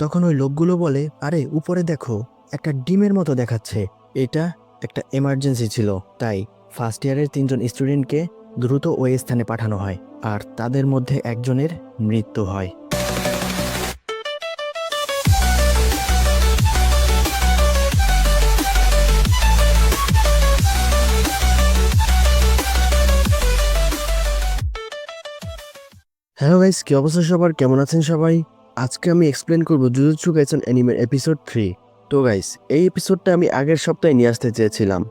তখন ওই লোকগুলো বলে, আরে উপরে দেখো, একটা ডিমের মতো দেখাচ্ছে। এটা একটা এমার্জেন্সি ছিল, তাই ফার্স্ট ইয়ারের 3জন স্টুডেন্টকে দ্রুত ওই স্থানে পাঠানো হয়, আর তাদের মধ্যে একজনের মৃত্যু হয়। হ্যালো গাইস, কি অবস্থা সবার? কেমন আছেন সবাই? আজকে আমি এক্সপ্লেন করব জুজুৎসু কাইসেন অ্যানিমের এপিসোড 3। তো গাইস, এই এপিসোডটা আমি আগের সপ্তাহে নিয়ে আসতে চেয়েছিলাম।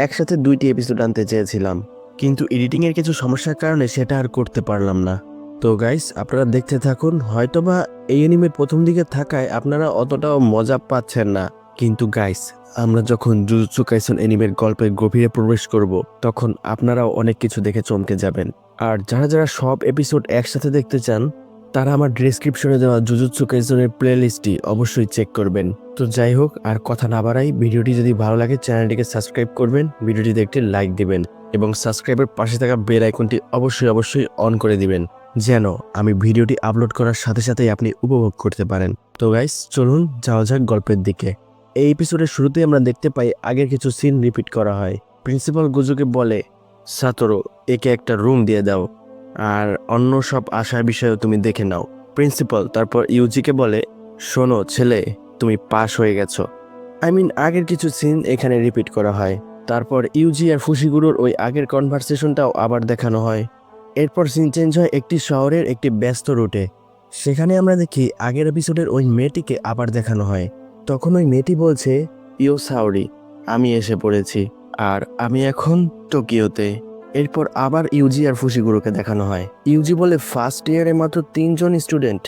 একসাথে 2টি এপিসোড আনতে চেয়েছিলাম, কিন্তু এডিটিং এর কিছু সমস্যার কারণে সেটা আর করতে পারলাম না। তো গাইস, আপনারা দেখতে থাকুন। হয়তোবা এই অ্যানিমের প্রথম দিকে থাকায় আপনারা অতটাও মজা পাচ্ছেন না, কিন্তু গাইস, আমরা যখন জুজুৎসু কাইসেন অ্যানিমের গল্পের গভীরে প্রবেশ করব, তখন আপনারাও অনেক কিছু দেখে চমকে যাবেন। আর যারা যারা সব এপিসোড একসাথে দেখতে চান, তারা আমার ডেসক্রিপশনে দেওয়া জুজুৎসু কাইসেনের প্লেলিস্টটি অবশ্যই চেক করবেন। তো যাই হোক, আর কথা না বাড়াই, ভিডিওটি যদি ভালো লাগে চ্যানেলটিকে সাবস্ক্রাইব করবেন, ভিডিওটিতে একটি লাইক দিবেন এবং সাবস্ক্রাইবের পাশে থাকা বেল আইকনটি অবশ্যই অন করে দিবেন, যেন আমি ভিডিওটি আপলোড করার সাথে সাথেই আপনি উপভোগ করতে পারেন। তো গাইস, চলুন যাওয়া যাক গল্পের দিকে। এই এপিসোডের শুরুতে আমরা দেখতে পাই আগের কিছু সিন রিপিট করা হয়। প্রিন্সিপাল গোজোকে বলে, সাতোরু, একে একটা রুম দিয়ে দাও, আর অন্য সব আশার বিষয়েও তুমি দেখে নাও। প্রিন্সিপাল তারপর ইউজিকে বলে, শোনো ছেলে, তুমি পাশ হয়ে গেছো। আগের কিছু সিন এখানে রিপিট করা হয়। তারপর ইউজি আর ফুশিগুরোর ওই আগের কনভারসেশনটাও আবার দেখানো হয়। এরপর সিন চেঞ্জ হয় একটি শহরের একটি ব্যস্ত রুটে। সেখানে আমরা দেখি আগের এপিসোডের ওই মেয়েটিকে আবার দেখানো হয়। তখন ওই মেয়েটি বলছে, ইউ সাউরি, আমি এসে পড়েছি, আর আমি এখন টোকিওতে। এরপর আবার ইউজি আর ফুশিগুরোকে দেখানো হয়। ইউজি বলে, ফার্স্ট ইয়ারে মাত্র 3জন স্টুডেন্ট,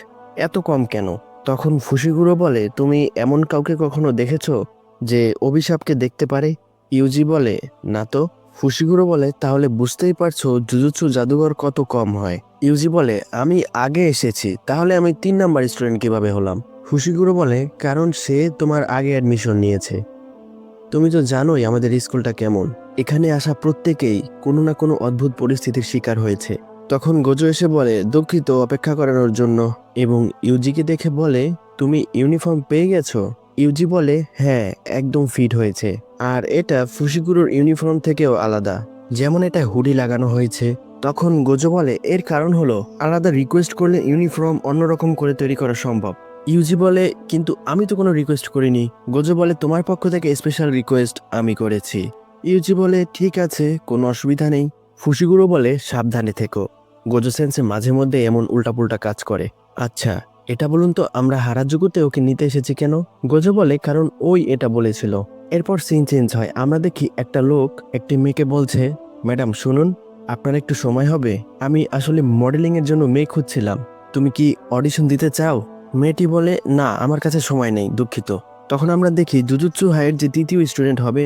এত কম কেন? তখন ফুশিগুরো বলে, তুমি এমন কাউকে কখনো দেখেছো যে অভিশাপকে দেখতে পারে? ইউজি বলে, না তো। ফুশিগুরো বলে, তাহলে বুঝতেই পারছো জুজুৎসু জাদুঘর কত কম হয়। ইউজি বলে, আমি আগে এসেছি, তাহলে আমি 3 নাম্বার স্টুডেন্ট কিভাবে হলাম? ফুশিগুরো বলে, কারণ সে তোমার আগে অ্যাডমিশন নিয়েছে। তুমি তো জানোই আমাদের স্কুলটা কেমন, এখানে আসা প্রত্যেকেই কোনো না কোনো অদ্ভুত পরিস্থিতির শিকার হয়েছে। তখন গোজো এসে বলে, দুঃখিত অপেক্ষা করানোর জন্য, এবং ইউজিকে দেখে বলে, তুমি ইউনিফর্ম পেয়ে গেছো? ইউজি বলে, হ্যাঁ, একদম ফিট হয়েছে, আর এটা ফুশিগুরোর ইউনিফর্ম থেকেও আলাদা, যেমন এটা হুডি লাগানো হয়েছে। তখন গোজো বলে, এর কারণ হলো আলাদা রিকোয়েস্ট করলে ইউনিফর্ম অন্যরকম করে তৈরি করা সম্ভব। ইউজি বলে, কিন্তু আমি তো কোনো রিকোয়েস্ট করিনি। গোজো বলে, তোমার পক্ষ থেকে স্পেশাল রিকোয়েস্ট আমি করেছি। ইউজি বলে, ঠিক আছে, কোনো অসুবিধা নেই। ফুশিগুরো বলে, সাবধানে থেকো, গোজো সেন্সে মাঝে মধ্যে এমন উল্টাপুল্টা কাজ করে। আচ্ছা, এটা বলুন তো, আমরা হারাজুকুতে ওকে নিতে এসেছি কেন? গোজো বলে, কারণ ওই এটা বলেছিল। এরপর সিন চেঞ্জ হয়। আমরা দেখি একটা লোক একটি মেয়েকে বলছে, ম্যাডাম শুনুন, আপনার একটু সময় হবে? আমি আসলে মডেলিং এর জন্য মেয়ে খুঁজছিলাম, তুমি কি অডিশন দিতে চাও? মেয়েটি বলে, না, আমার কাছে সময় নেই, দুঃখিত। তখন আমরা দেখি জুজুৎসু হাইয়ের যে 3য় স্টুডেন্ট হবে,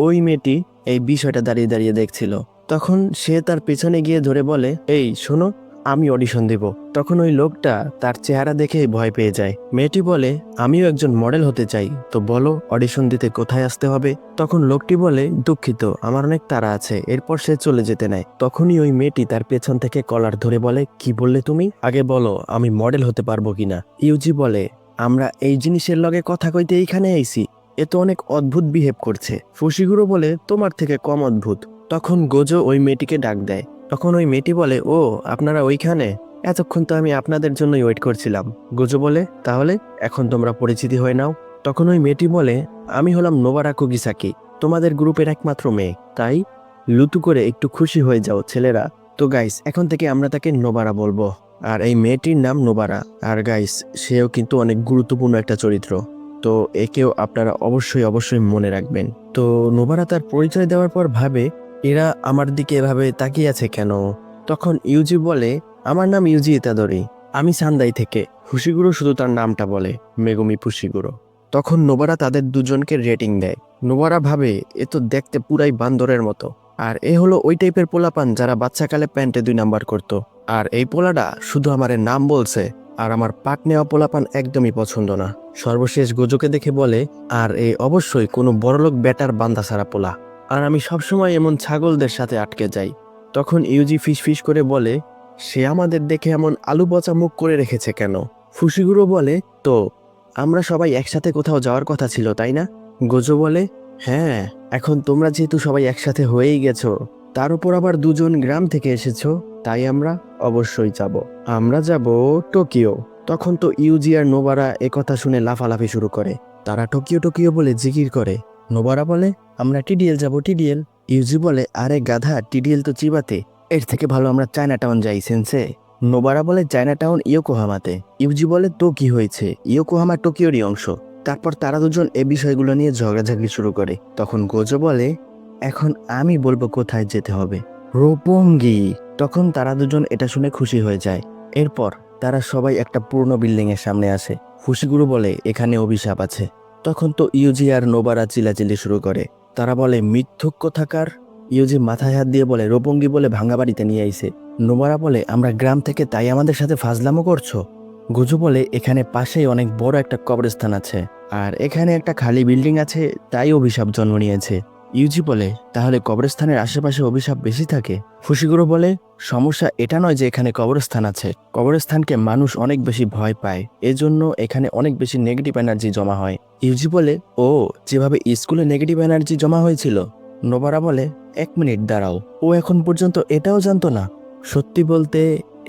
ওই মেয়েটি এই বিষয়টা দাঁড়িয়ে দাঁড়িয়ে দেখছিল। তখন সে তার পেছনে গিয়ে ধরে বলে, এই শোনো, আমি অডিশন দেব। তখন ওই লোকটা তার চেহারা দেখে ভয় পেয়ে যায়। মেয়েটি বলে, আমিও একজন মডেল হতে চাই, তো বলো অডিশন দিতে কোথায় আসতে হবে? তখন লোকটি বলে, দুঃখিত, আমার অনেক তাড়া আছে। এরপর সে চলে যেতে নেয়। তখনই ওই মেয়েটি তার পেছন থেকে কলার ধরে বলে, কি বললে তুমি? আগে বলো আমি মডেল হতে পারবো কিনা। ইউজি বলে, আমরা এই জিনিসের লগে কথা কইতে এইখানে আইছি, এ তো অনেক অদ্ভুত বিহেভ করছে। ফুশিগুরো বলে, তোমার থেকে কম অদ্ভুত। তখন গোজো ওই মেয়েটিকে ডাক দেয়। তখন ওই মেয়েটি বলে, ও আপনারা ওইখানে, এতক্ষণ তো আমি আপনাদের জন্যই ওয়েট করছিলাম। গোজো বলে, তাহলে এখন তোমরা পরিচিতি হয়ে নাও। তখন ওই মেয়েটি বলে, আমি হলাম নোবারা কুগিসাকি, তোমাদের গ্রুপের একমাত্র মেয়ে, তাই লুতু করে একটু খুশি হয়ে যাও ছেলেরা। তো গাইস, এখন থেকে আমরা তাকে নোবারা বলবো, আর এই মেয়েটির নাম নোবারা। আর গাইস, সেও কিন্তু অনেক গুরুত্বপূর্ণ একটা চরিত্র, তো একেও আপনারা অবশ্যই মনে রাখবেন। তো নোবারা তার পরিচয় দেওয়ার পর ভাবে, এরা আমার দিকে এভাবে তাকিয়ে আছে কেন? তখন ইউজি বলে, আমার নাম ইউজি ইতাদোরি, আমি সান্দাই থেকে। ফুশিগুরো শুধু তার নামটা বলে, মেগুমি ফুশিগুরো। তখন নোবারা তাদের দুজনকে রেটিং দেয়। নোবারা ভাবে, এ তো দেখতে পুরাই বান্দরের মতো, আর এ হলো ওই টাইপের পোলাপান যারা বাচ্চাকালে প্যান্টে 2 নাম্বার করতো। আর এই পোলাটা শুধু আমার নাম বলছে, আর আমার পাক নেওয়া পোলাপান একদমই পছন্দ না। সর্বশেষ গোজোকে দেখে বলে, আর এ অবশ্যই কোনো বড়লোক বেটার বান্দা ছাড়া পোলা, আর আমি সবসময় এমন ছাগলদের সাথে আটকে যাই। তখন ইউজি ফিস করে বলে, সে আমাদের দেখে এমন আলু পচা মুখ করে রেখেছে কেন? ফুশিগুরো বলে, তো আমরা সবাই একসাথে কোথাও যাওয়ার কথা ছিল তাই না? গোজো বলে, হ্যাঁ, এখন তোমরা যেহেতু সবাই একসাথে হয়েই গেছো, তার উপর আবার দুজন গ্রাম থেকে এসেছো, তাই আমরা অবশ্যই যাব। আমরা যাব টোকিও। তখন তো ইউজি আর নোবারা একথা শুনে লাফালাফি শুরু করে। তারা টোকিও টোকিও বলে জিকির করে। নোবারা বলে, আমরা টিডিএল যাব, টিডিএল। ইউজি বলে, আরে গাধা, টিডিএল তো চিবাতে, এর থেকে ভালো আমরা চায়না টাউন যাই সেন্সে। নোবারা বলে, চায়না টাউন ইয়োকোহামাতে। ইউজি বলে, তো কি হয়েছে, ইয়োকোহামা টোকিওরই অংশ। তারপর তারা দুজন এ বিষয়গুলো নিয়ে ঝগড়াঝাগড়ি শুরু করে। তখন গোজো বলে, এখন আমি বলবো কোথায় যেতে হবে, রোপঙ্গি। তখন তারা দুজন এটা শুনে খুশি হয়ে যায়। এরপর তারা সবাই একটা পুরনো বিল্ডিং এর সামনে আসে। ফুশিগুরু বলে, এখানে অভিশাপ আছে। তখন তো ইউজি আর নোবারা চিল্লাচিল্লি শুরু করে। তারা বলে, মিথ্যুক কোথাকার। ইউজি মাথায় হাত দিয়ে বলে, রোপঙ্গি বলে ভাঙা বাড়িতে নিয়ে আইছে। নোবারা বলে, আমরা গ্রাম থেকে তাই আমাদের সাথে ফাজলামো করছো? গুজু বলে, এখানে পাশেই অনেক বড় একটা কবরস্থান আছে, আর এখানে একটা খালি বিল্ডিং আছে, তাই অভিশাপ জন্ম নিয়েছে। ইউজি বলে, তাহলে কবরস্থানের আশেপাশে অভিশাপ বেশি থাকে? ফুশিগুরো বলে, সমস্যা এটা নয় যে এখানে কবরস্থান আছে, কবরস্থানকে মানুষ অনেক বেশি ভয় পায়, এজন্য এখানে অনেক বেশি নেগেটিভ এনার্জি জমা হয়। ইউজি বলে, ও, যেভাবে স্কুলে নেগেটিভ এনার্জি জমা হয়েছিল। নোবারা বলে, 1 মিনিট দাঁড়াও, ও এখন পর্যন্ত এটাও জানতো না? সত্যি বলতে,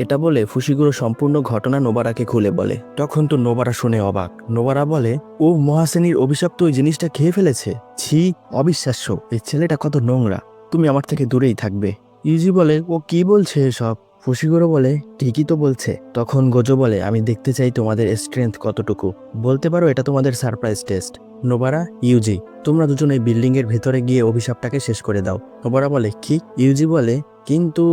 এটা বলে ফুশিগুরো সম্পূর্ণ ঘটনা নোবারাকে খুলে বলে। তখন তো নোবারা শুনে অবাক। নোবারা বলে, ও মহাসেনীর অভিশপ্ত ওই জিনিসটা খেয়ে ফেলেছে। ছি, অবিশ্বাস্য, এই ছেলেটা কত নোংরা, তুমি আমার থেকে দূরেই থাকবে। ইউজি বলে, ও কি বলছে এসব? ফুশিগুরো বলে, ঠিকই তো বলছে। তখন গোজো বলে, আমি দেখতে চাই তোমাদের স্ট্রেংথ কতটুকু, বলতে পারো এটা তোমাদের সারপ্রাইজ টেস্ট। নোবারা, ইউজি, তোমরা দুজন এই বিল্ডিং এর ভেতরে গিয়ে অভিশাপটাকে শেষ করে দাও। নোবারা বলে, কি? ইউজি বলে, কিন্তু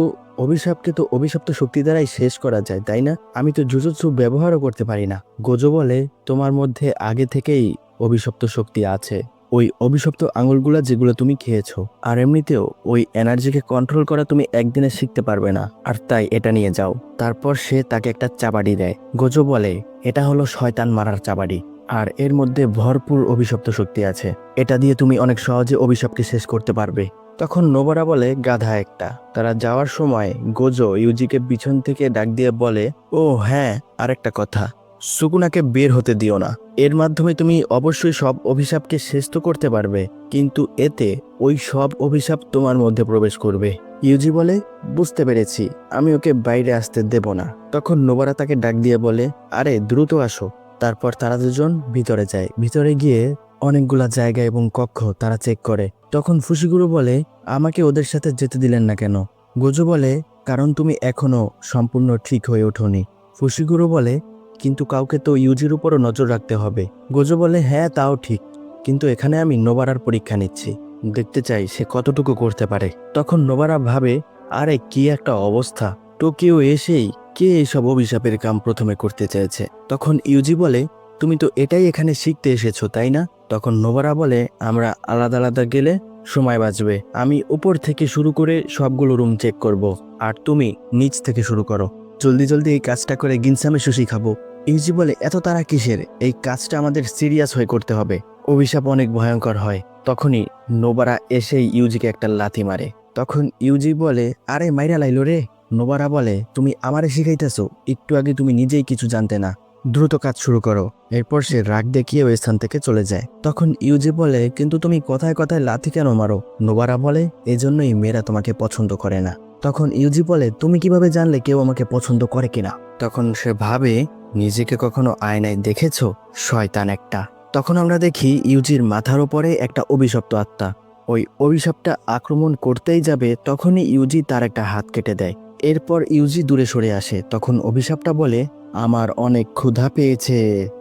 অভিশাপকে তো অভিশপ্ত শক্তি দ্বারাই শেষ করা যায় তাই না? আমি তো জুজুৎসু ব্যবহারও করতে পারি না। গোজো বলে, তোমার মধ্যে আগে থেকেই অভিশপ্ত শক্তি আছে, ওই অভিশপ্ত আঙুলগুলা যেগুলো তুমি খেয়েছো। আর এমনিতেও ওই এনার্জিকে কন্ট্রোল করা তুমি একদিনে শিখতে পারবে না, আর তাই এটা নিয়ে যাও। তারপর সে তাকে একটা চাবাড়ি দেয়। গোজো বলে, এটা হলো শয়তান মারার চাবাড়ি, আর এর মধ্যে ভরপুর অভিশপ্ত শক্তি আছে, এটা দিয়ে তুমি অনেক সহজে অভিশাপকে শেষ করতে পারবে। তখন নোবারা বলে, গাধা একটা। তারা যাওয়ার সময় গোজো ইউজিকে পিছন থেকে ডাক দিয়ে বলে, ও হ্যাঁ, আরেকটা কথা, সুকুনাকে বের হতে দিও না। এর মাধ্যমে তুমি অবশ্যই সব অভিশাপকে শেষ তো করতে পারবে, কিন্তু এতে ওই সব অভিশাপ তোমার মধ্যে প্রবেশ করবে। ইউজি বলে, বুঝতে পেরেছি, আমি ওকে বাইরে আসতে দেব না। তখন নোবারা তাকে ডাক দিয়ে বলে, আরে দ্রুত আসো। তারপর তারা দুজন ভিতরে যায়। ভিতরে গিয়ে অনেকগুলা জায়গা এবং কক্ষ তারা চেক করে। তখন ফুশিগুরো বলে, আমাকে ওদের সাথে যেতে দিলেন না কেন? গোজো বলে, কারণ তুমি এখনো সম্পূর্ণ ঠিক হয়ে ওঠোনি। ফুশিগুরো বলে, কিন্তু কাউকে তো ইউজির উপরও নজর রাখতে হবে। গোজো বলে, হ্যাঁ তাও ঠিক, কিন্তু এখানে আমি নোবারার পরীক্ষা নিচ্ছি, দেখতে চাই সে কতটুকু করতে পারে। তখন নোবারা ভাবে, আরে কি একটা অবস্থা, টোকিও এসেই কে এইসব অভিশাপের কাম প্রথমে করতে চেয়েছে। তখন ইউজি বলে, তুমি তো এটাই এখানে শিখতে এসেছো তাই না? তখন নোবারা বলে, আমরা আলাদা আলাদা গেলে সময় বাঁচবে, আমি উপর থেকে শুরু করে সবগুলো রুম চেক করব, আর তুমি নিচ থেকে শুরু করো। জলদি জলদি এই কাজটা করে গিনসামে সুশি খাবো। ইউজি বলে, এত তারা কিসের, এই কাজটা আমাদের সিরিয়াস হয়ে করতে হবে, অভিশাপ অনেক ভয়ঙ্কর হয়। তখনই নোবারা এসেই ইউজিকে একটা লাথি মারে। তখন ইউজি বলে, আরে মাইরা লাইলো রে। নোবারা বলে, তুমি আমারে শিখাইতেছো, একটু আগে তুমি নিজেই কিছু জানতে না, দ্রুত কাজ শুরু করো। এরপর সে রাগ দেখিয়ে ওই স্থান থেকে চলে যায়। তখন ইউজি বলে, কিন্তু তুমি কথায় কথায় লাথি কেন মারো? নোবারা বলে, এজন্যই মেয়েরা তোমাকে পছন্দ করে না। তখন ইউজি বলে, তুমি কিভাবে জানলে কেউ আমাকে পছন্দ করে কিনা? তখন সে ভাবে, নিজেকে কখনো আয়নায় দেখেছো, শয়তান একটা। তখন আমরা দেখি ইউজির মাথার উপরে একটা অভিশপ্ত আত্মা। ওই অভিশাপটা আক্রমণ করতেই যাবে, তখনই ইউজি তার একটা হাত কেটে দেয়। এরপর ইউজি দূরে সরে আসে। তখন অভিশাপটা বলে, আমার অনেক ক্ষুধা পেয়েছে।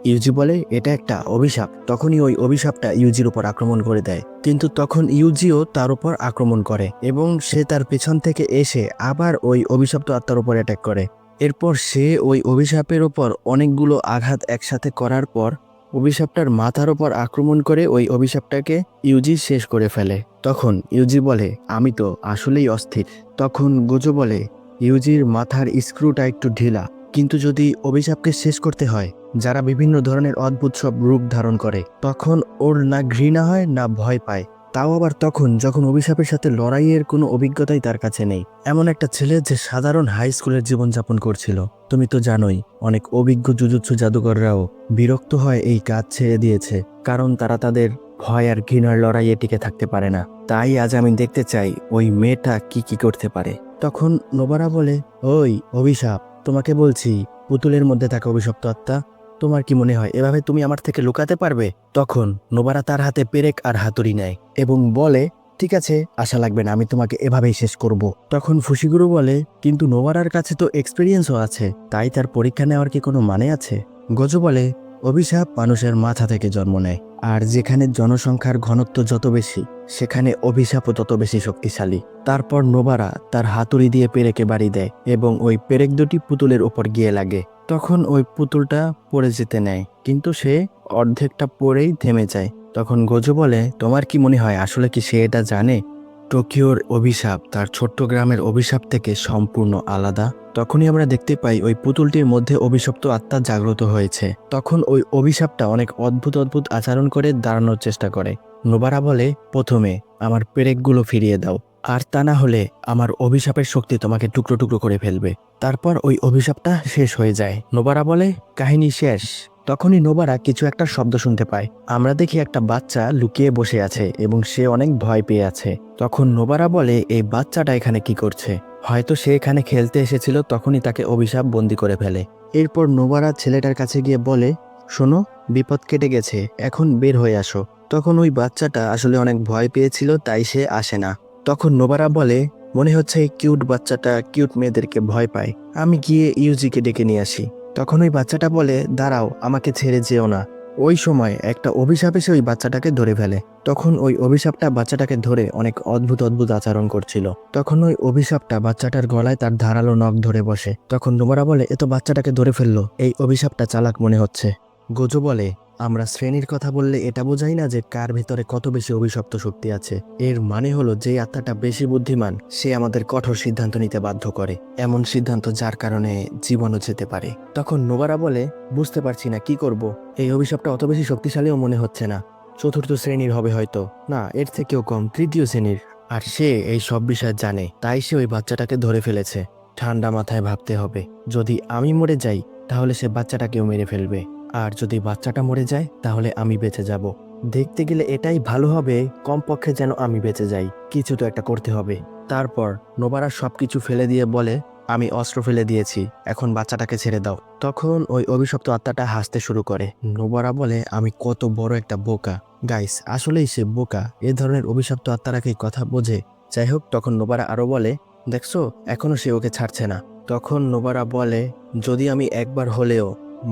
ইউজি বলে, এটা একটা অভিশাপ। তখনই ওই অভিশাপটা ইউজির উপর আক্রমণ করে দেয়, কিন্তু তখন ইউজিও তার উপর আক্রমণ করে এবং সে তার পেছন থেকে এসে আবার ওই অভিশপ্ত আত্মার উপর অ্যাটাক করে। এরপর সে ওই অভিশাপের ওপর অনেকগুলো আঘাত একসাথে করার পর অভিশাপটার মাথার ওপর আক্রমণ করে ওই অভিশাপটাকে ইউজি শেষ করে ফেলে। তখন ইউজি বলে, আমি তো আসলেই অস্থির। তখন গোজো বলে, ইউজির মাথার স্ক্রুটা একটু ঢিলা, কিন্তু যদি অভিশাপকে শেষ করতে হয়, যারা বিভিন্ন ধরনের অদ্ভুত সব রূপ ধারণ করে, তখন ওর না ঘৃণা হয় না ভয় পায়, তাও আবার তখন যখন অভিশাপের সাথে লড়াইয়ের কোনো অভিজ্ঞতাই তার কাছে নেই। এমন একটা ছেলে যে সাধারণ হাই স্কুলের জীবনযাপন করছিল। তুমি তো জানোই অনেক অভিজ্ঞ জুজুৎসু জাদুকররাও বিরক্ত হয় এই কাজ ছেড়ে দিয়েছে, কারণ তারা তাদের ভয় আর ঘৃণার লড়াইয়ে টিকে থাকতে পারে না। তাই আজ আমি দেখতে চাই ওই মেয়েটা কি কি করতে পারে। তখন নোবারা বলে, ওই অভিশাপ, তোমাকে বলছি পুতুলের মধ্যে থাকা অভিশপ্ত আত্মা, তোমার কি মনে হয় এভাবে তুমি আমার থেকে লুকাতে পারবে? তখন নোবারা তার হাতে পেরেক আর হাতুড়ি নেয় এবং বলে, ঠিক আছে, আশা লাগবে না, আমি তোমাকে এভাবেই শেষ করব। তখন ফুশিগুরু বলে, কিন্তু নোবারার কাছে তো এক্সপিরিয়েন্সও আছে, তাই তার পরীক্ষা নেওয়ার কি কোনো মানে আছে? গোজো বলে, অভিশাপ মানুষের মাথা থেকে জন্ম নেয়, আর যেখানে জনসংখ্যার ঘনত্ব যত বেশি সেখানে অভিশাপও তত বেশি শক্তিশালী। তারপর নোবারা তার হাতুড়ি দিয়ে পেরেকে বাড়ি দেয় এবং ওই পেরেক দুটি পুতুলের উপর গিয়ে লাগে। তখন ওই পুতুলটা পড়ে যেতে নেয়, কিন্তু সে অর্ধেকটা পড়েই থেমে যায়। তখন গোজো বলে, তোমার কি মনে হয় আসলে কি সে এটা জানে টোকিওর অভিশাপ তার ছোট্ট গ্রামের অভিশাপ থেকে সম্পূর্ণ আলাদা? তখনই আমরা দেখতে পাই ওই পুতুলটির মধ্যে অভিশপ্ত আত্মা জাগ্রত হয়েছে। তখন ওই অভিশাপটা অনেক অদ্ভুত অদ্ভুত আচরণ করে দাঁড়ানোর চেষ্টা করে। নোবারা বলে, প্রথমে আমার পেরেকগুলো ফিরিয়ে দাও, আর তা না হলে আমার অভিশাপের শক্তি তোমাকে টুকরো টুকরো করে ফেলবে। তারপর ওই অভিশাপটা শেষ হয়ে যায়। নোবারা বলে, কাহিনী শেষ। তখনই নোবারা কিছু একটা শব্দ শুনতে পায়। আমরা দেখি একটা বাচ্চা লুকিয়ে বসে আছে এবং সে অনেক ভয় পেয়ে আছে। তখন নোবারা বলে, এই বাচ্চাটা এখানে কি করছে? হয়তো সে এখানে খেলতে এসেছিল, তখনই তাকে অভিশাপ বন্দি করে ফেলে। এরপর নোবারা ছেলেটার কাছে গিয়ে বলে, শোনো, বিপদ কেটে গেছে, এখন বের হয়ে আসো। তখন ওই বাচ্চাটা আসলে অনেক ভয় পেয়েছিল, তাই সে আসে না। তখন নোবারা বলে, মনে হচ্ছে এই কিউট বাচ্চাটা কিউট মেয়েদেরকে ভয় পায়, আমি গিয়ে ইউজিকে ডেকে নিয়ে আসি। তখন ওই বাচ্চাটা বলে, দাঁড়াও, আমাকে ছেড়ে যেও না। ওই সময় একটা অভিশাপ এসে ওই বাচ্চাটাকে ধরে ফেলে। তখন ওই অভিশাপটা বাচ্চাটাকে ধরে অনেক অদ্ভুত অদ্ভুত আচরণ করছিল। তখন ওই অভিশাপটা বাচ্চাটার গলায় তার ধারালো নখ ধরে বসে। তখন নোবারা বলে, এ তো বাচ্চাটাকে ধরে ফেললো, এই অভিশাপটা চালাক মনে হচ্ছে। গোজো বলে, আমরা শ্রেণীর কথা বললে এটা বোঝাই না যে কার ভিতরে কত বেশি অভিশপ্ত শক্তি আছে। এর মানে হলো যে আত্মাটা বেশি বুদ্ধিমান সে আমাদের কঠোর সিদ্ধান্ত নিতে বাধ্য করে, এমন সিদ্ধান্ত যার কারণে জীবনও যেতে পারে। তখন নোবারা বলে, বুঝতে পারছি না কি করব, এই অভিশাপটা অত বেশি শক্তিশালীও মনে হচ্ছে না। চতুর্থ শ্রেণীর হবে হয়তো, না এর থেকেও কম, তৃতীয় শ্রেণীর। আর সে এই সব বিষয় জানে, তাই সে ওই বাচ্চাটাকে ধরে ফেলেছে। ঠান্ডা মাথায় ভাবতে হবে, যদি আমি মরে যাই তাহলে সে বাচ্চাটাকেও মেরে ফেলবে, আর যদি বাচ্চাটা মরে যায় তাহলে আমি বেঁচে যাব। দেখতে গেলে এটাই ভালো হবে, কমপক্ষে যেন আমি বেঁচে যাই, কিছু তো একটা করতে হবে। তারপর নোবারা সবকিছু ফেলে দিয়ে বলে, আমি অস্ত্র ফেলে দিয়েছি, এখন বাচ্চাটাকে ছেড়ে দাও। তখন ওই অভিশপ্ত আত্মাটা হাসতে শুরু করে। নোবারা বলে, আমি কত বড় একটা বোকা। গাইস, আসলেই সে বোকা, এ ধরনের অভিশপ্ত আত্মারা কি কথা বোঝে? যাই হোক, তখন নোবারা আরো বলে, দেখছো এখনো সে ওকে ছাড়ছে না। তখন নোবারা বলে, যদি আমি একবার হলেও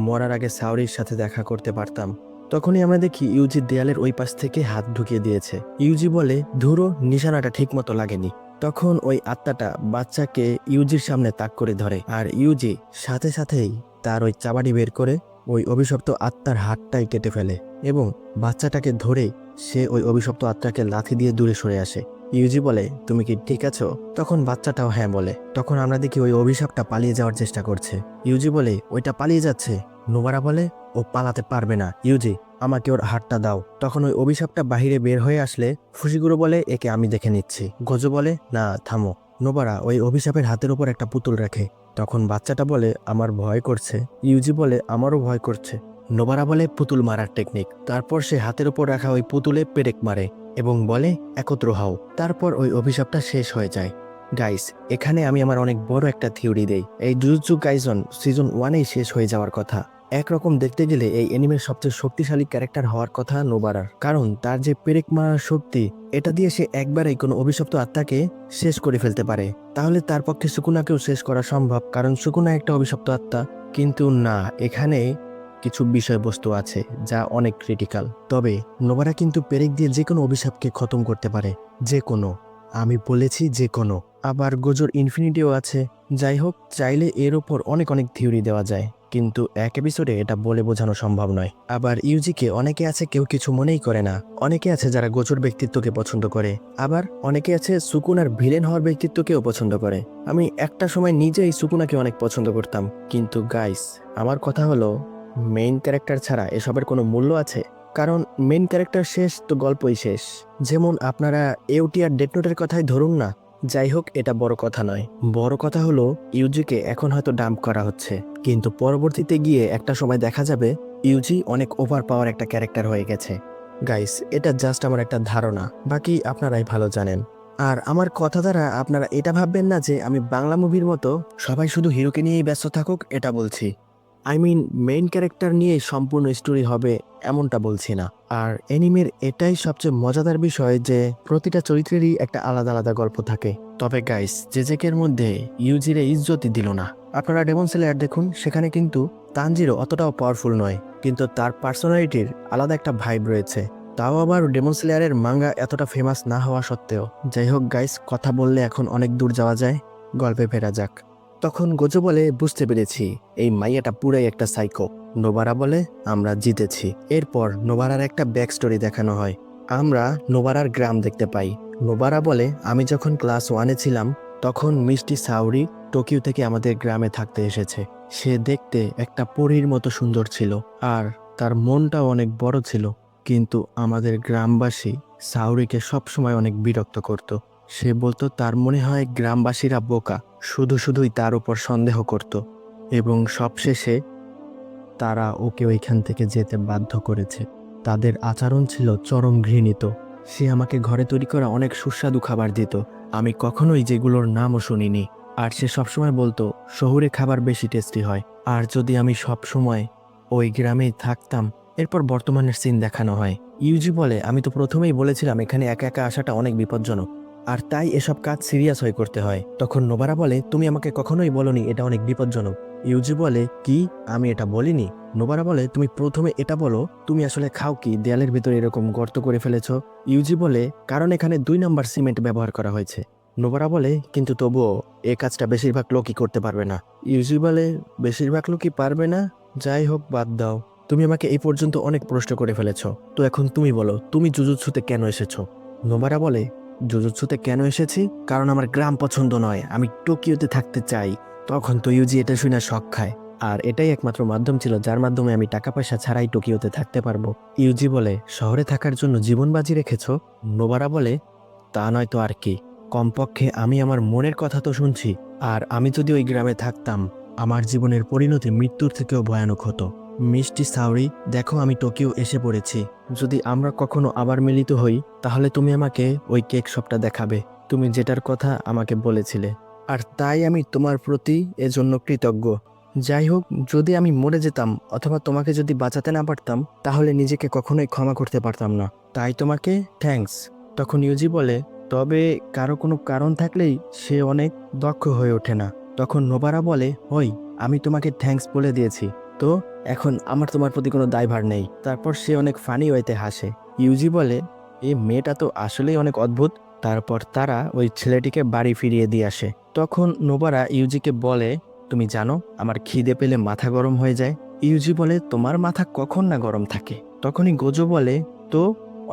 মরার আগে সাওরির সাথে দেখা করতে পারতাম। তখনই আমরা দেখি ইউজি দেয়ালের ওই পাশ থেকে হাত ঢুকিয়ে দিয়েছে। ইউজি বলে, ধুরো, নিশানাটা ঠিক মতো লাগেনি। তখন ওই আত্মাটা বাচ্চাকে ইউজির সামনে তাক করে ধরে, আর ইউজি সাথে সাথেই তার ওই চাবাড়ি বের করে ওই অভিশপ্ত আত্মার হাতটাই কেটে ফেলে এবং বাচ্চাটাকে ধরে সে ওই অভিশপ্ত আত্মাকে লাথি দিয়ে দূরে সরে আসে। ইউজি বলে, তুমি কি ঠিক আছো? তখন বাচ্চাটাও হ্যাঁ বলে। তখন আমরা দেখি ওই অভিশাপটা পালিয়ে যাওয়ার চেষ্টা করছে। ইউজি বলে, ওইটা পালিয়ে যাচ্ছে। নোবারা বলে, ও পালাতে পারবে না, ইউজি আমাকে ওর হাতটা দাও। তখন ওই অভিশাপটা বাহিরে বের হয়ে আসলে ফুশিগুরু বলে, একে আমি দেখে নিচ্ছি। গোজো বলে, না থামো। নোবারা ওই অভিশাপের হাতের উপর একটা পুতুল রাখে। তখন বাচ্চাটা বলে, আমার ভয় করছে। ইউজি বলে, আমারও ভয় করছে। নোবারা বলে, পুতুল মারার টেকনিক। তারপর সে হাতের উপর রাখা ওই পুতুলে পেরেক মারে এবং বলে, একত্র হও। তারপর ওই অভিশাপটা শেষ হয়ে যায়। গাইস, এখানে আমি আমার অনেক বড় একটা থিওরি দেই। এই জুজুৎসু কাইসেন সিজন 1-এই শেষ হয়ে যাওয়ার কথা। একরকম দেখতে গেলে এই অ্যানিমের সবচেয়ে শক্তিশালী ক্যারেক্টার হওয়ার কথা নোবারার, কারণ তার যে পেরেক মারার শক্তি, এটা দিয়ে সে একবারেই কোনো অভিশপ্ত আত্মাকে শেষ করে ফেলতে পারে। তাহলে তার পক্ষে সুকুনাকেও শেষ করা সম্ভব, কারণ সুকুনা একটা অভিশপ্ত আত্মা। কিন্তু না, এখানে কিছু বিষয়বস্তু আছে যা অনেক ক্রিটিক্যাল। তবে নোবারা কিন্তু পেরেক দিয়ে যে কোনো অভিশাপকে খতম করতে পারে, যে কোনো, আমি বলেছি যে কোনো। আবার গোজোর ইনফিনিটিও আছে। যাই হোক, চাইলে এর ওপর অনেক অনেক থিওরি দেওয়া যায়, কিন্তু এক এপিসোডে এটা বলে বোঝানো সম্ভব নয়। আবার ইউজিকে অনেকে আছে কেউ কিছু মনেই করে না, অনেকে আছে যারা গোজোর ব্যক্তিত্বকে পছন্দ করে, আবার অনেকে আছে সুকুনার ভিলেন হওয়ার ব্যক্তিত্বকেও পছন্দ করে। আমি একটা সময় নিজেই সুকুনাকে অনেক পছন্দ করতাম, কিন্তু গাইস, আমার কথা হলো, মেইন ক্যারেক্টার ছাড়া এসবের কোনো মূল্য আছে? কারণ মেইন ক্যারেক্টার শেষ তো গল্পই শেষ। যেমন আপনারা এওটি আর ডেথ নোটের কথাই ধরুন না। যাই হোক, এটা বড় কথা নয়। বড় কথা হলো ইউজিকে এখন হয়তো ডাম্প করা হচ্ছে, কিন্তু পরবর্তীতে গিয়ে একটা সময় দেখা যাবে ইউজি অনেক ওভার পাওয়ার একটা ক্যারেক্টার হয়ে গেছে। গাইস, এটা জাস্ট আমার একটা ধারণা, বাকি আপনারাই ভালো জানেন। আর আমার কথা দ্বারা আপনারা এটা ভাববেন না যে আমি বাংলা মুভির মতো সবাই শুধু হিরোকে নিয়েই ব্যস্ত থাকুক এটা বলছি। মেইন ক্যারেক্টার নিয়ে সম্পূর্ণ স্টোরি হবে এমনটা বলছি না। আর অ্যানিমের এটাই সবচেয়ে মজাদার বিষয় যে প্রতিটা চরিত্রেরই একটা আলাদা আলাদা গল্প থাকে। তবে গাইস, জেজেকের মধ্যে ইউজিরে ইজ্জতই দিল না। আপনারা ডেমন স্লেয়ার দেখুন, সেখানে কিন্তু তানজিরো অতটাও পাওয়ারফুল নয়, কিন্তু তার পার্সোনালিটির আলাদা একটা ভাইব রয়েছে। তাও আবার ডেমন স্লেয়ারের মাঙ্গা এতটা ফেমাস না হওয়া সত্ত্বেও। যাই হোক গাইস, কথা বললে এখন অনেক দূর যাওয়া যায়, গল্পে ফেরা যাক। তখন গোজো বলে, বুঝতে পেরেছি এই মাইয়াটা পুরাই একটা সাইকো। নোবারা বলে, আমরা জিতেছি। এরপর নোবারার একটা ব্যাক স্টোরি দেখানো হয়। আমরা নোবারার গ্রাম দেখতে পাই। নোবারা বলে, আমি যখন ক্লাস 1-এ ছিলাম তখন মিষ্টি সাউরি টোকিও থেকে আমাদের গ্রামে থাকতে এসেছে। সে দেখতে একটা পরীর মতো সুন্দর ছিল আর তার মনটাও অনেক বড় ছিল, কিন্তু আমাদের গ্রামবাসী সাউরিকে সবসময় অনেক বিরক্ত করত। সে বলতো তার মনে হয় গ্রামবাসীরা বোকা, শুধু শুধুই তার উপর সন্দেহ করত, এবং সবশেষে তারা ওকে ওইখান থেকে যেতে বাধ্য করেছে। তাদের আচরণ ছিল চরম ঘৃণিত। সে আমাকে ঘরে তৈরি করা অনেক সুস্বাদু খাবার দিত, আমি কখনোই যেগুলোর নামও শুনিনি। আর সে সবসময় বলতো শহুরে খাবার বেশি টেস্টি হয়। আর যদি আমি সবসময় ওই গ্রামেই থাকতাম। এরপর বর্তমানের সিন দেখানো হয়। ইউজি বলে, আমি তো প্রথমেই বলেছিলাম এখানে একা একা আসাটা অনেক বিপজ্জনক, আর তাই এসব কাজ সিরিয়াস হয়ে করতে হয়। তখন নোবারা বলে, তুমি আমাকে কখনোই বলনি এটা অনেক বিপজ্জনক। ইউজি বলে, কি, আমি এটা বলিনি? নোবারা বলে, তুমি প্রথমে এটা বলো তুমি আসলে খাও কি, দেয়ালের ভিতরে এরকম গর্ত করে ফেলেছো। ইউজি বলে, কারণ এখানে 2 নাম্বার সিমেন্ট ব্যবহার করা হয়েছে। নোবারা বলে, কিন্তু তবুও এই কাজটা বেশিরভাগ লোকই করতে পারবে না। ইউজি বলে, বেশিরভাগ লোকই পারবে না? যাই হোক, বাদ দাও। তুমি আমাকে এই পর্যন্ত অনেক প্রশ্ন করে ফেলেছো, তো এখন তুমি বলো তুমি জুজুৎসুতে কেন এসেছো? নোবারা বলে, জুজুৎসুতে কেন এসেছি? কারণ আমার গ্রাম পছন্দ নয়, আমি টোকিওতে থাকতে চাই। তখন তো ইউজি এটা শুনে শক খায়, আর এটাই একমাত্র মাধ্যম ছিল যার মাধ্যমে আমি টাকা পয়সা ছাড়াই টোকিওতে থাকতে পারবো। ইউজি বলে, শহরে থাকার জন্য জীবন বাজি রেখেছ? নোবারা বলে, তা নয় তো আর কি, কমপক্ষে আমি আমার মনের কথা তো শুনছি। আর আমি যদি ওই গ্রামে থাকতাম, আমার জীবনের পরিণতি মৃত্যুর থেকেও ভয়ানক হতো। মিষ্টি সাউরি, দেখো আমি টোকিও এসে পড়েছি। যদি আমরা কখনো আবার মিলিত হই তাহলে তুমি আমাকে ওই কেক শপটা দেখাবে, তুমি যেটার কথা আমাকে বলেছিলে। আর তাই আমি তোমার প্রতি এজন্য কৃতজ্ঞ। যাই হোক, যদি আমি মরে যেতাম অথবা তোমাকে যদি বাঁচাতে না পারতাম তাহলে নিজেকে কখনোই ক্ষমা করতে পারতাম না, তাই তোমাকে থ্যাঙ্কস। তখন ইউজি বলে, তবে কারো কোনো কারণ থাকলেই সে অনেক দক্ষ হয়ে ওঠে না। তখন নোবারা বলে, হই, আমি তোমাকে থ্যাঙ্কস বলে দিয়েছি, তো এখন আমার তোমার প্রতি কোনো দায়ভার নেই। তারপর সে অনেক ফানি ওয়েতে হাসে। ইউজি বলে, এই মেয়েটা তো আসলেই অনেক অদ্ভুত। তারপর তারা ওই ছেলেটিকে বাড়ি ফিরিয়ে দিয়ে আসে। তখন নোবারা ইউজিকে বলে, তুমি জানো আমার খিদে পেলে মাথা গরম হয়ে যায়। ইউজি বলে, তোমার মাথা কখন না গরম থাকে? তখনই গোজো বলে, তো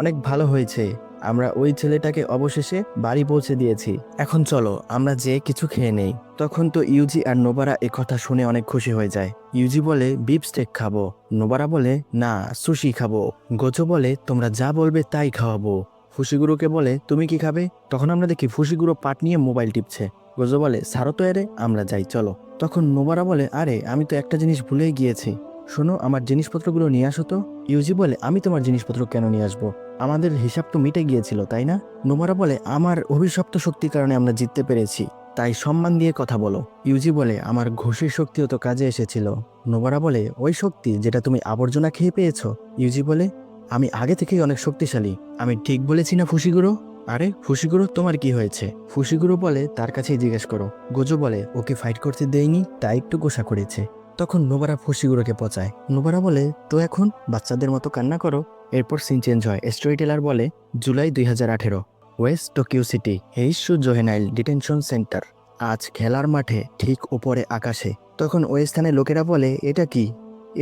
অনেক ভালো হয়েছে, আমরা ওই ছেলেটাকে অবশেষে বাড়ি পৌঁছে দিয়েছি, এখন চলো আমরা যে কিছু খেয়ে নেই। তখন তো ইউজি আর নোবারা কথা শুনে অনেক খুশি হয়ে যায়। ইউজি বলে, বিফ স্টেক খাবো। নোবারা বলে, না, সুশি খাবো। গোজো বলে, তোমরা যা বলবে তাই খাওয়াবো। ফুশিগুরোকে বলে, তুমি কি খাবে? তখন আমরা দেখি ফুশিগুরো পাট নিয়ে মোবাইল টিপছে। গোজো বলে, সারো তো এরে, আমরা যাই চলো। তখন নোবারা বলে, আরে আমি তো একটা জিনিস ভুলেই গিয়েছি, শোনো আমার জিনিসপত্রগুলো নিয়ে আসো তো। ইউজি বলে, আমি তোমার জিনিসপত্র কেন নিয়ে আসবো? আমাদের হিসাব তো মিটে গিয়েছিল, তাই না? নোবারা বলে, আমার অভিশপ্ত শক্তির কারণে আমরা জিততে পেরেছি, তাই সম্মান দিয়ে কথা বলো। ইউজি বলে, আমার ঘুষির শক্তিও তো কাজে এসেছিল। নোবারা বলে, ওই শক্তি যেটা তুমি আবর্জনা খেয়ে পেয়েছো? ইউজি বলে, আমি আগে থেকেই অনেক শক্তিশালী, আমি ঠিক বলেছি না ফুশিগুরো? আরে ফুশিগুরো, তোমার কি হয়েছে? ফুশিগুরো বলে, তার কাছেই জিজ্ঞেস করো। গোজো বলে, ওকে ফাইট করতে দেয়নি তাই একটু গোসা করেছে। তখন নোবারা ফুশিগুরোকে পচায়। নোবারা বলে, তো এখন বাচ্চাদের মতো কান্না করো। এরপর সিন চেঞ্জ হয়। স্টোরি টেলার বলে, জুলাই 2018, ওয়েস্ট টোকিও সিটি, হেইশু জোহেনাইল ডিটেনশন সেন্টার। আজ খেলার মাঠে ঠিক উপরে আকাশে। তখন ওই স্থানে লোকেরা বলে, এটা কি,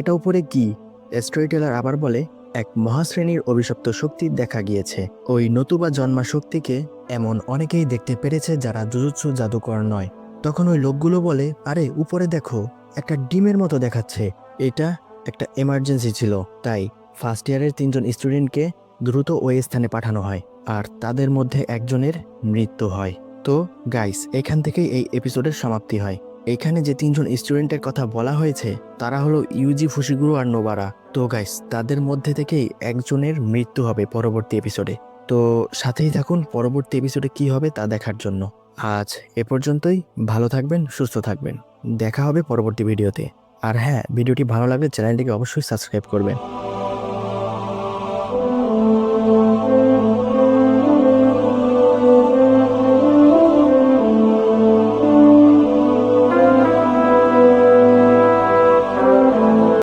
এটা উপরে কি? স্টোরি টেলার আবার বলে, এক মহাশ্রেণীর অভিশপ্ত শক্তি দেখা গিয়েছে। ওই নতুবা জন্মা শক্তিকে এমন অনেকেই দেখতে পেরেছে যারা জুজুৎসু জাদুকর নয়। তখন ওই লোকগুলো বলে, আরে উপরে দেখো, একটা ডিমের মতো দেখাচ্ছে, এটা একটা এমার্জেন্সি ছিল, তাই ফার্স্ট ইয়ারের 3জন স্টুডেন্টকে দ্রুত ওই স্থানে পাঠানো হয় আর তাদের মধ্যে একজনের মৃত্যু হয়। তো গাইস, এখান থেকেই এই এপিসোডের সমাপ্তি হয়। এখানে যে 3জন স্টুডেন্টের কথা বলা হয়েছে তারা হলো ইউজি, ফুশিগুরো আর নোবারা। তো গাইস, তাদের মধ্যে থেকেই একজনের মৃত্যু হবে পরবর্তী এপিসোডে। তো সাথেই থাকুন পরবর্তী এপিসোডে কি হবে তা দেখার জন্য। আজ এ পর্যন্তই। ভালো থাকবেন, সুস্থ থাকবেন। দেখা হবে পরবর্তী ভিডিওতে। আর হ্যাঁ, ভিডিওটি ভালো লাগলে চ্যানেলটিকে অবশ্যই সাবস্ক্রাইব করবেন।